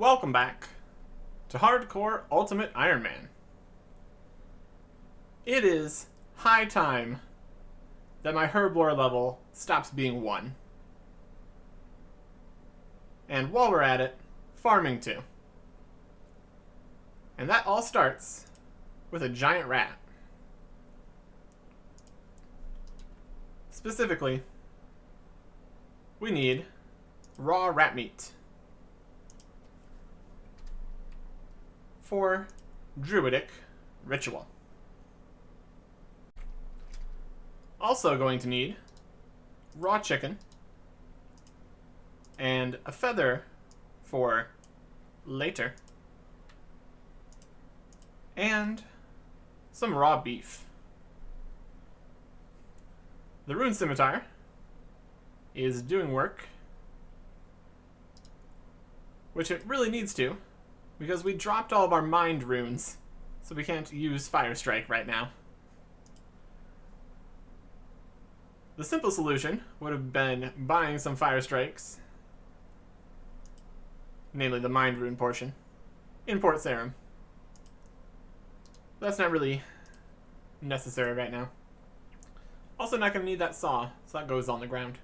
Welcome back to Hardcore Ultimate Iron Man. It is high time that my herblore level stops being 1. And while we're at it, farming too. And that all starts with a giant rat. Specifically, we need raw rat meat for druidic ritual. Also going to need raw chicken and a feather for later, and some raw beef. The rune scimitar is doing work, which it really needs to, because we dropped all of our mind runes, so we can't use Fire Strike right now. The simple solution would have been buying some Fire Strikes, namely the mind rune portion, in Port Sarim. That's not really necessary right now. Also not going to need that saw, so that goes on the ground.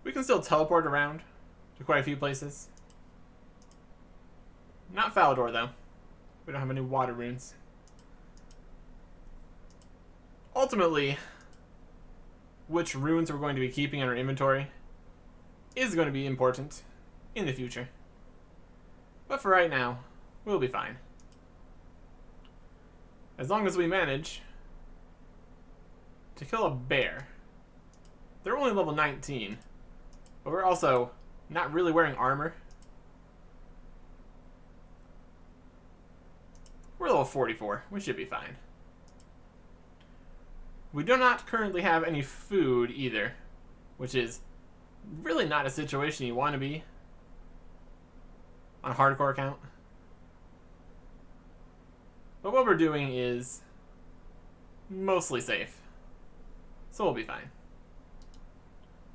We can still teleport around to quite a few places. Not Falador, though. We don't have any water runes. Ultimately, which runes we're going to be keeping in our inventory is going to be important in the future. But for right now, we'll be fine. As long as we manage to kill a bear. They're only level 19. But we're also not really wearing armor. We're level 44. We should be fine. We do not currently have any food either, which is really not a situation you want to be on a hardcore account. But what we're doing is mostly safe, so we'll be fine.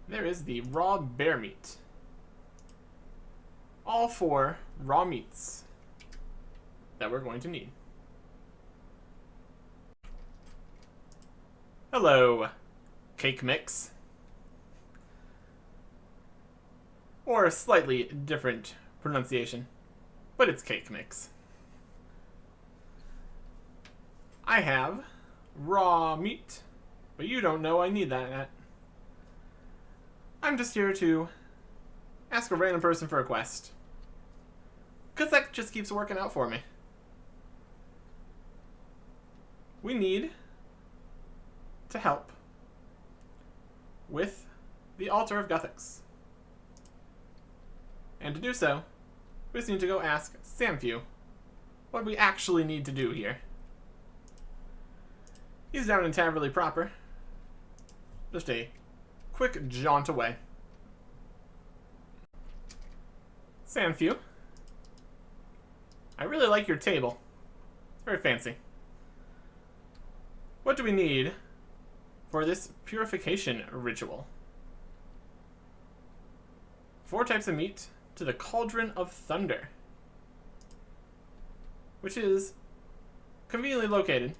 There is the raw bear meat. All 4 raw meats that we're going to need. Hello, cake mix. Or a slightly different pronunciation, but it's cake mix. I have raw meat, but you don't know I need that yet. I'm just here to ask a random person for a quest, because that just keeps working out for me. We need to help with the Altar of Guthix. And to do so, we just need to go ask Samfew what we actually need to do here. He's down in Taverley proper. Just a quick jaunt away. Samfew, I really like your table. It's very fancy. What do we need for this purification ritual? 4 types of meat to the Cauldron of Thunder, which is conveniently located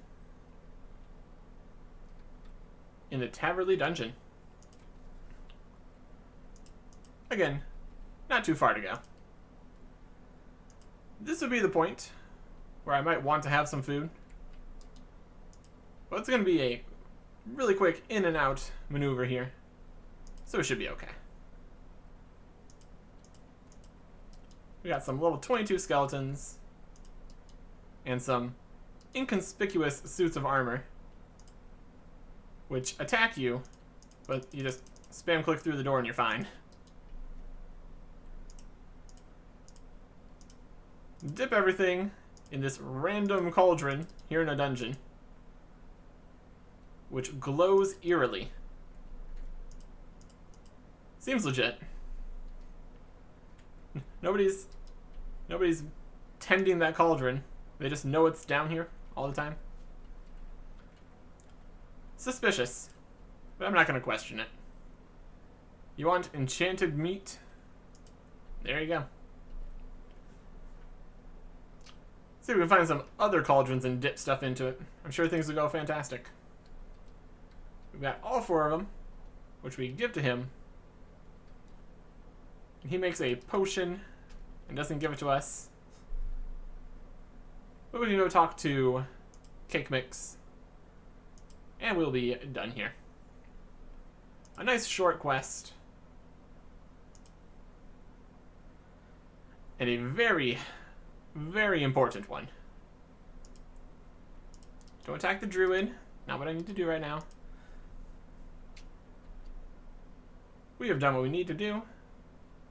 in the Taverley dungeon. Again, not too far to go. This would be the point where I might want to have some food, but it's going to be a really quick in and out maneuver here, so it should be okay. We got some level 22 skeletons and some inconspicuous suits of armor which attack you, but you just spam click through the door and you're fine. Dip everything in this random cauldron here in a dungeon, which glows eerily. Seems legit. Nobody's tending that cauldron. They just know it's down here all the time. Suspicious, but I'm not going to question it. You want enchanted meat? There you go. See if we can find some other cauldrons and dip stuff into it. I'm sure things will go fantastic. We've got all 4 of them, which we give to him. And he makes a potion and doesn't give it to us. But we can go talk to Cake Mix. And we'll be done here. A nice short quest. And a very, very important one. Don't attack the druid. Not what I need to do right now. We have done what we need to do.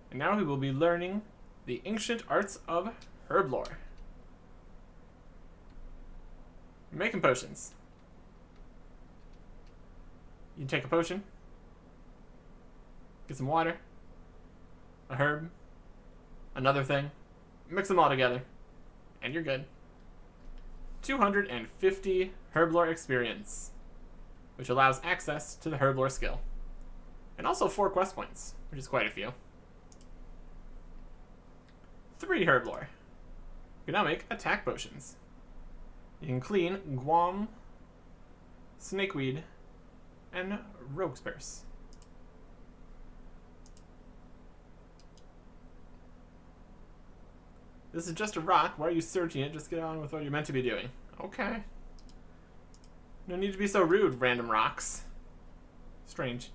And now we will be learning the ancient arts of herb lore. Making potions. You take a potion. Get some water. A herb. Another thing. Mix them all together. And you're good. 250 herb lore experience. Which allows access to the herb lore skill. And also 4 quest points, which is quite a few. 3 herb lore. You can now make attack potions. You can clean guam, snakeweed, and rogue's purse. This is just a rock. Why are you searching it? Just get on with what you're meant to be doing. Okay. No need to be so rude, random rocks. Strange.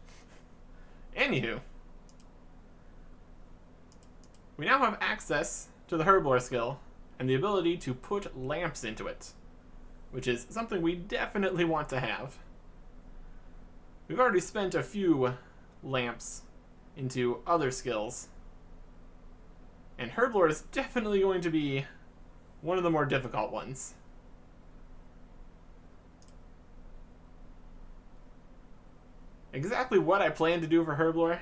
Anywho. We now have access to the herb lore skill and the ability to put lamps into it, which is something we definitely want to have. We've already spent a few lamps into other skills, and herb lore is definitely going to be one of the more difficult ones. Exactly what I plan to do for herb lore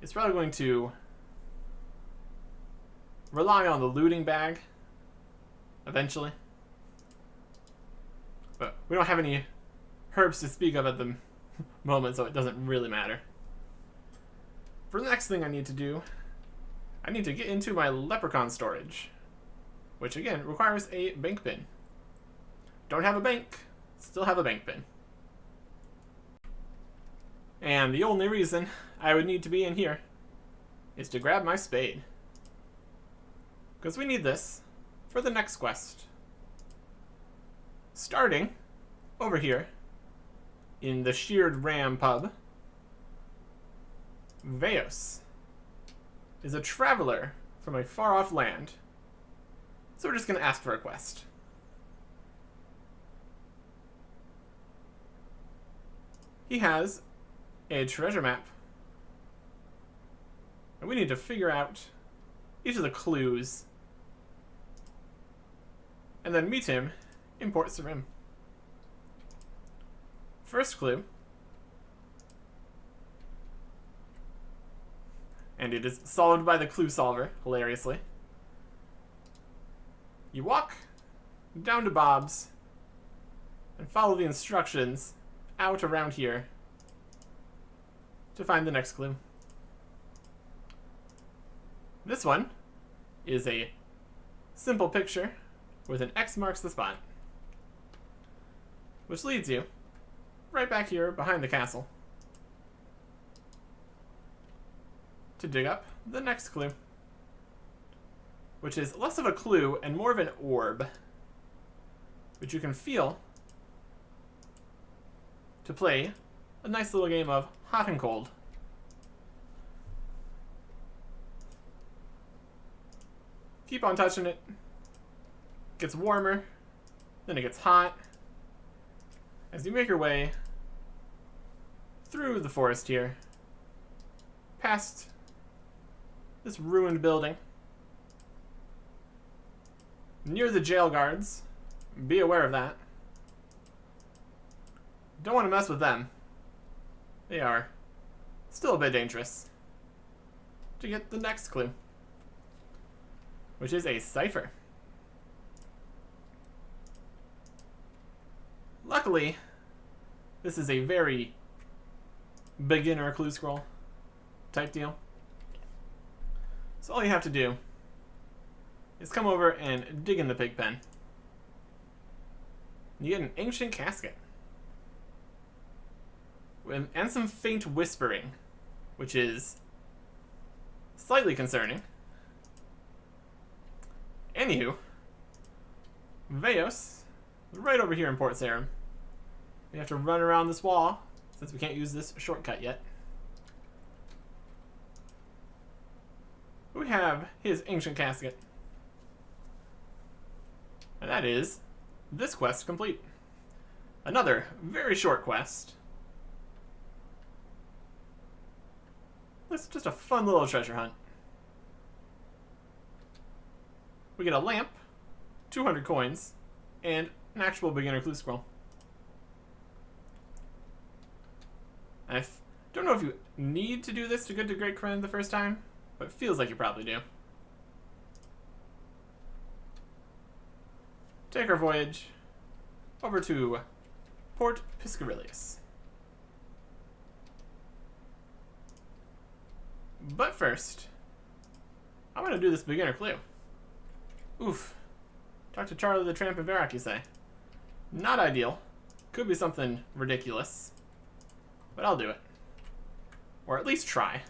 is probably going to rely on the looting bag eventually. But we don't have any herbs to speak of at the moment, so it doesn't really matter. For the next thing I need to do, I need to get into my leprechaun storage, which again requires a bank pin. Don't have a bank, still have a bank pin. And the only reason I would need to be in here is to grab my spade. Because we need this for the next quest. Starting over here in the Sheared Ram pub, Veos is a traveler from a far-off land. So we're just going to ask for a quest. He has a treasure map. And we need to figure out each of the clues and then meet him in Port Sarim. First clue. And it is solved by the clue solver, hilariously. You walk down to Bob's and follow the instructions out around here to find the next clue. This one is a simple picture with an X marks the spot, which leads you right back here behind the castle to dig up the next clue, which is less of a clue and more of an orb, which you can feel to play a nice little game of hot and cold. Keep on touching it. It gets warmer, then it gets hot. As you make your way through the forest here, past this ruined building, near the jail guards. Be aware of that. Don't want to mess with them. They are still a bit dangerous. To get the next clue, which is a cipher. Luckily, this is a very beginner clue scroll. type deal. So all you have to do is come over and dig in the pig pen. You get an ancient casket. And some faint whispering, which is slightly concerning. Anywho, Veos, right over here in Port Sarim. We have to run around this wall, since we can't use this shortcut yet. We have his ancient casket. And that is this quest complete. Another very short quest. This is just a fun little treasure hunt. We get a lamp, 200 coins, and an actual beginner clue scroll. I don't know if you need to do this to get to Great Corinne the first time, but it feels like you probably do. Take our voyage over to Port Piscarilius. But first, I'm going to do this beginner clue. Oof. Talk to Charlie the Tramp and Varrock, you say. Not ideal. Could be something ridiculous. But I'll do it. Or at least try.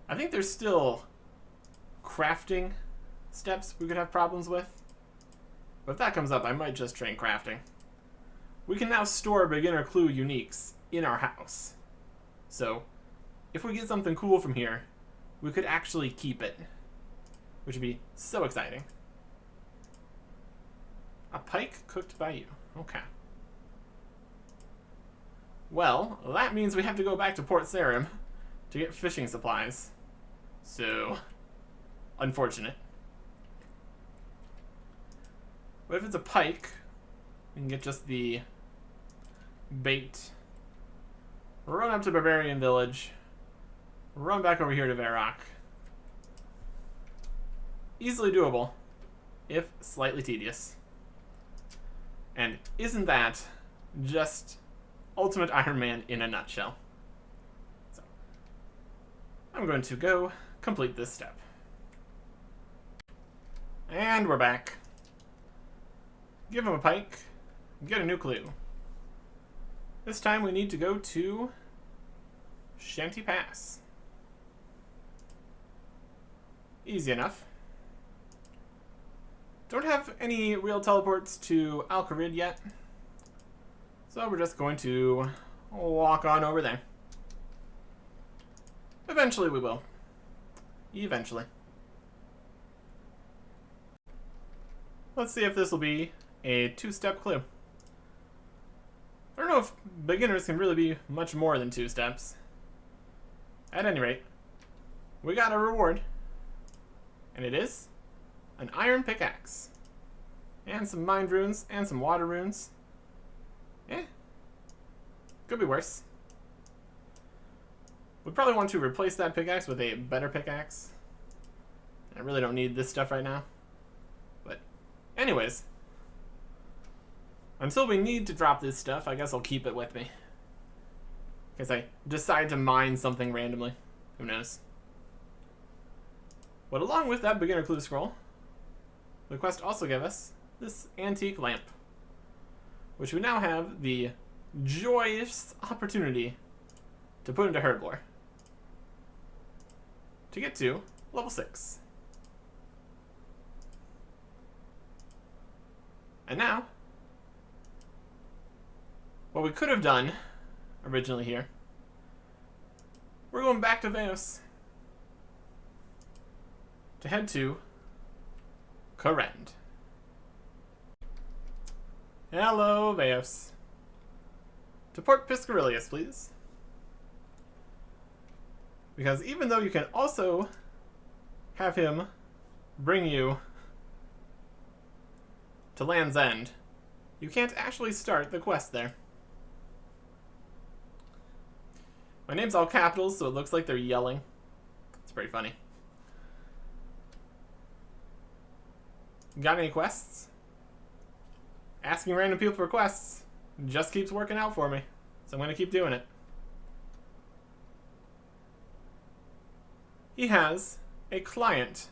I think there's still crafting steps we could have problems with. But if that comes up, I might just train crafting. We can now store beginner clue uniques in our house. So, if we get something cool from here, we could actually keep it. Which would be so exciting. A pike cooked by you. Okay. Well, that means we have to go back to Port Sarim to get fishing supplies. So, unfortunate. But if it's a pike, we can get just the bait. Run up to Barbarian Village. Run back over here to Varrock. Easily doable, if slightly tedious. And isn't that just Ultimate Iron Man in a nutshell? So, I'm going to go complete this step. And we're back. Give him a pike. Get a new clue. This time we need to go to Shanty Pass. Easy enough. Don't have any real teleports to Al-Kharid yet. So we're just going to walk on over there. Eventually we will. Eventually. Let's see if this will be a two-step clue. I don't know if beginners can really be much more than 2 steps. At any rate, we got a reward. And it is an iron pickaxe. And some mind runes and some water runes. Could be worse. We probably want to replace that pickaxe with a better pickaxe. I really don't need this stuff right now. But anyways, until we need to drop this stuff, I guess I'll keep it with me. In case I decide to mine something randomly. Who knows? But along with that beginner clue scroll, the quest also gave us this antique lamp, which we now have the joyous opportunity to put into Herblore to get to level 6. And now, what we could have done originally here, we're going back to Veos to head to Corinne. Hello, Veos. To Port Piscarilius, please. Because even though you can also have him bring you to Land's End, you can't actually start the quest there. My name's all capitals, so it looks like they're yelling. It's pretty funny. Got any quests? Asking random people for quests just keeps working out for me, so I'm going to keep doing it. he has a client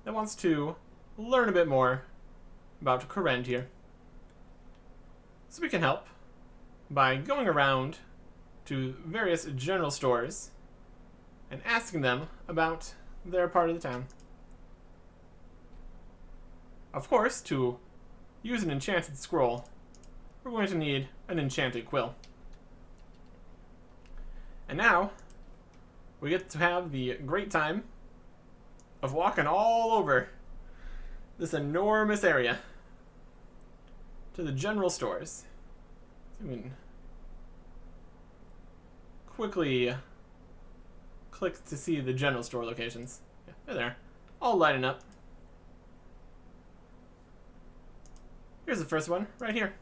that wants to learn a bit more about Korend here. So we can help by going around to various general stores and asking them about their part of the town. Of course, to use an enchanted scroll, we're going to need an enchanted quill. And now, we get to have the great time of walking all over this enormous area to the general stores. So we can quickly click to see the general store locations. Yeah, they're there, all lighting up. Here's the first one, right here.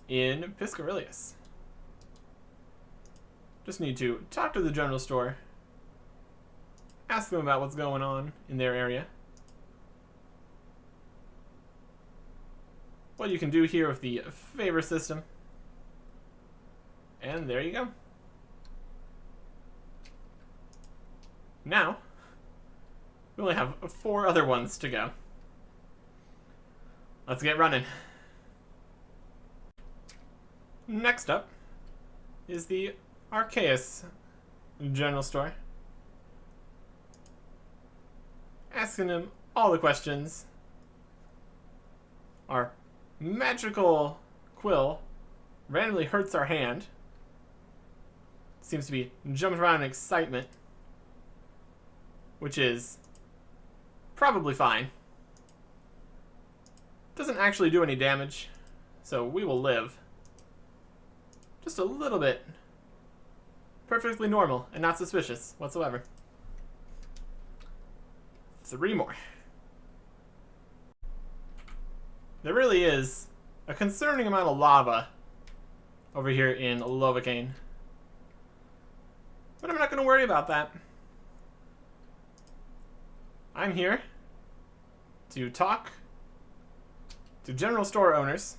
In Piscarilius. Just need to talk to the general store, ask them about what's going on in their area, what you can do here with the favor system, and there you go. Now, we only have 4 other ones to go. Let's get running. Next up is the Arceus general store. Asking him all the questions. Our magical quill randomly hurts our hand. Seems to be jumping around in excitement, which is probably fine. Doesn't actually do any damage, so we will live. Just a little bit. Perfectly normal and not suspicious whatsoever. 3 more. There really is a concerning amount of lava over here in Lovacane. But I'm not going to worry about that. I'm here to talk to general store owners,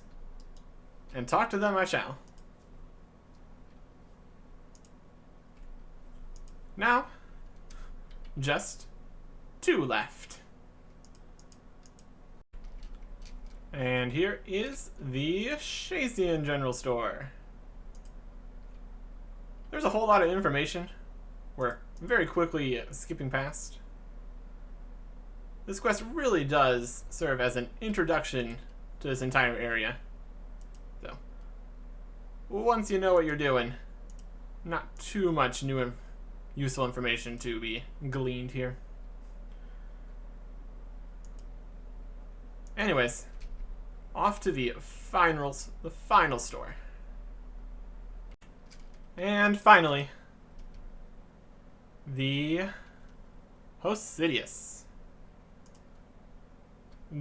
and talk to them I shall. Now, just 2 left. And here is the Shazian General Store. There's a whole lot of information we're very quickly skipping past. This quest really does serve as an introduction to this entire area. So, once you know what you're doing, not too much new useful information to be gleaned here. Anyways, off to the final store. And finally, the Hosidius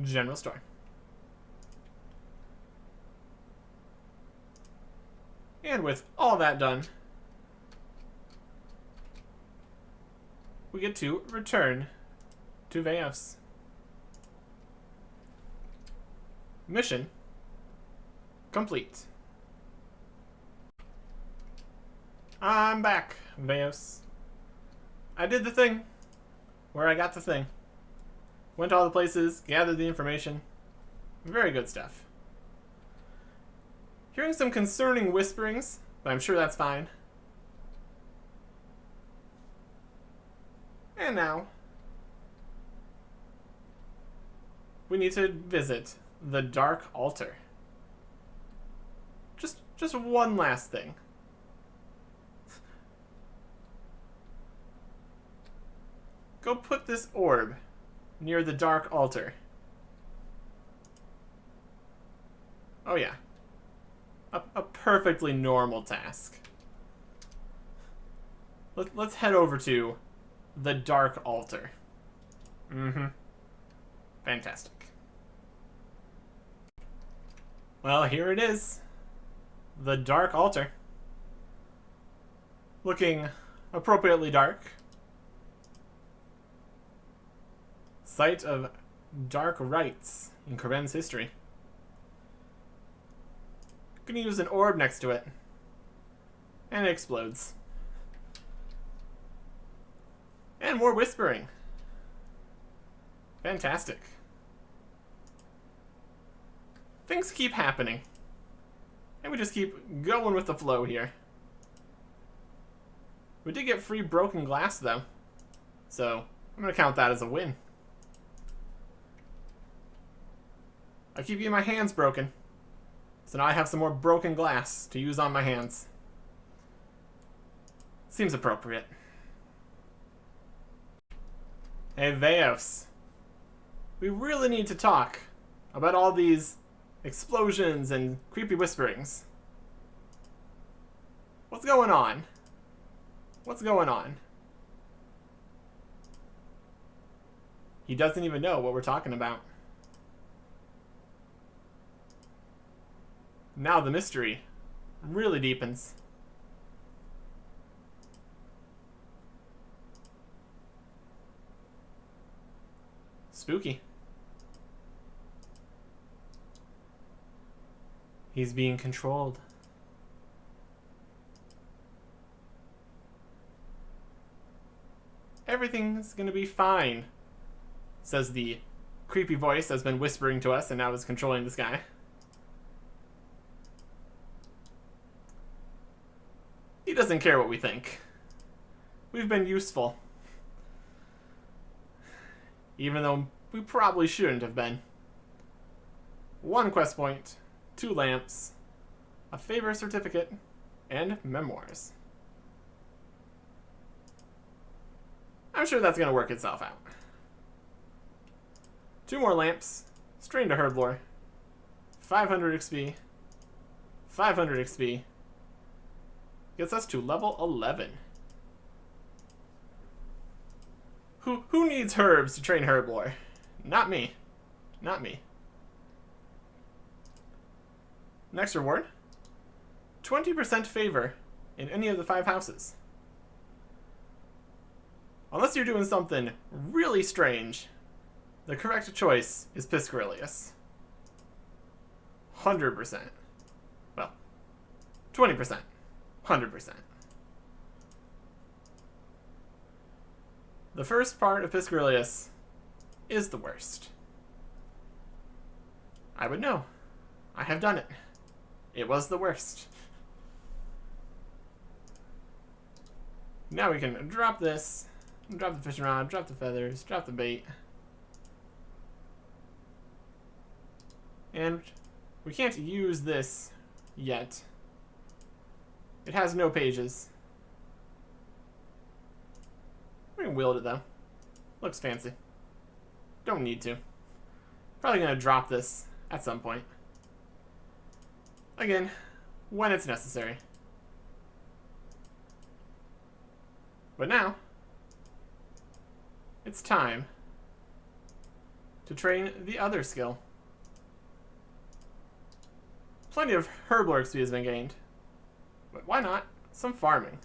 general store. And with all that done, we get to return to Veos. Mission complete. I'm back, Veos. I did the thing where I got the thing. Went to all the places, gathered the information. Very good stuff. Hearing some concerning whisperings, but I'm sure that's fine. And now, we need to visit the Dark Altar. Just one last thing. Go put this orb near the Dark Altar. Oh yeah. A perfectly normal task. Let's head over to the Dark Altar. Fantastic. Well, here it is. The Dark Altar. Looking appropriately dark. Site of dark rites in Korend's history. Gonna use an orb next to it. And it explodes. And more whispering. Fantastic. Things keep happening. And we just keep going with the flow here. We did get free broken glass, though. So, I'm going to count that as a win. I keep getting my hands broken. So now I have some more broken glass to use on my hands. Seems appropriate. Hey, Veos. We really need to talk about all these explosions and creepy whisperings. What's going on? What's going on? He doesn't even know what we're talking about. Now the mystery really deepens. Spooky. He's being controlled. Everything's gonna be fine, says the creepy voice that's been whispering to us and now is controlling this guy. He doesn't care what we think. We've been useful. Even though we probably shouldn't have been. 1 quest point, 2 lamps, a favor certificate, and memoirs. I'm sure that's going to work itself out. 2 more lamps, strain to herblore, 500 XP, 500 XP, gets us to level 11. Who needs herbs to train herblore? Not me. Not me. Next reward, 20% favor in any of the 5 houses. Unless you're doing something really strange, the correct choice is Piscarilius. 100%. Well, 20%. 100%. The first part of Piscarilius is the worst. I would know. I have done it. It was the worst. Now we can drop this, drop the fishing rod, drop the feathers, drop the bait. And we can't use this yet. It has no pages. We can wield it though. Looks fancy. Don't need to. Probably gonna drop this at some point. Again, when it's necessary. But now, it's time to train the other skill. Plenty of herblore XP has been gained. But why not some farming?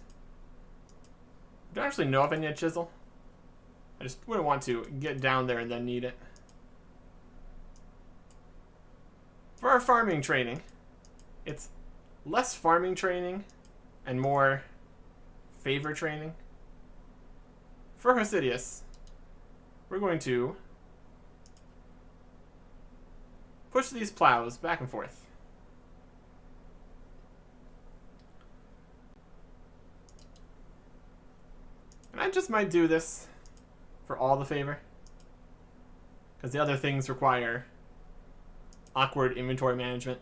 I don't actually know if I need a chisel. I just wouldn't want to get down there and then need it. For our farming training, it's less farming training and more favor training. For Hosidius, we're going to push these plows back and forth. And I just might do this for all the favor, because the other things require awkward inventory management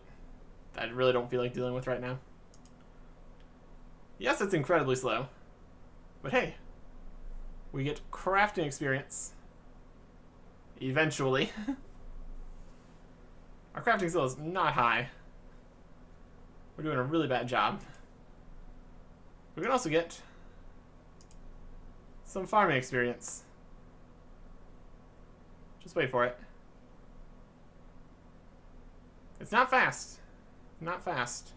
that I really don't feel like dealing with right now. Yes, it's incredibly slow, but hey, we get crafting experience eventually. Our crafting skill is not high. We're doing a really bad job. We can also get some farming experience. Just wait for it. It's not fast. Not fast.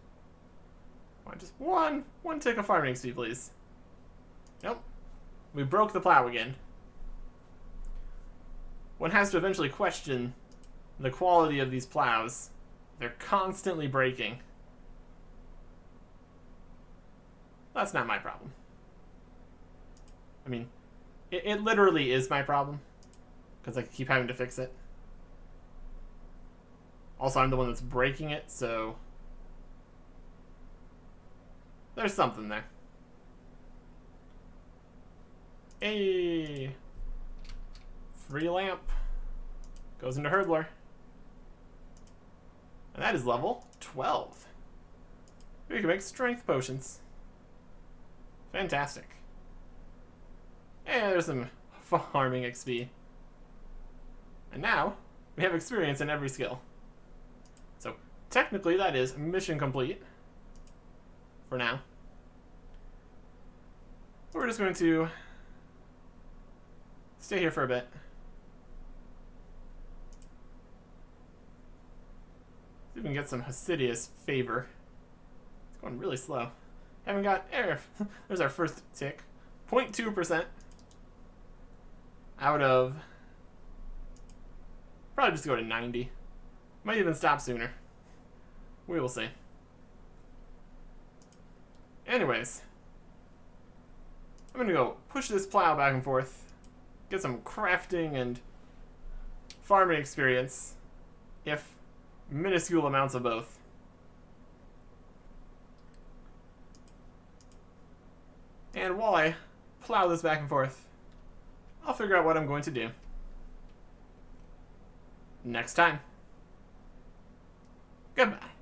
Just one tick of farming XP, please. Nope. We broke the plow again. One has to eventually question the quality of these plows. They're constantly breaking. That's not my problem. I mean, It literally is my problem. Because I keep having to fix it. Also, I'm the one that's breaking it, so... there's something there. Hey! Free lamp. Goes into Hurdler. And that is level 12. We can make strength potions. Fantastic. And there's some farming XP. And now, we have experience in every skill. So, technically that is mission complete. For now. We're just going to stay here for a bit. See if we can get some Hasidious favor. It's going really slow. Haven't got air. There's our first tick. 0.2% out of... probably just go to 90. Might even stop sooner. We will see. Anyways. I'm gonna go push this plow back and forth. Get some crafting and farming experience. If minuscule amounts of both. And while I plow this back and forth, I'll figure out what I'm going to do next time. Goodbye.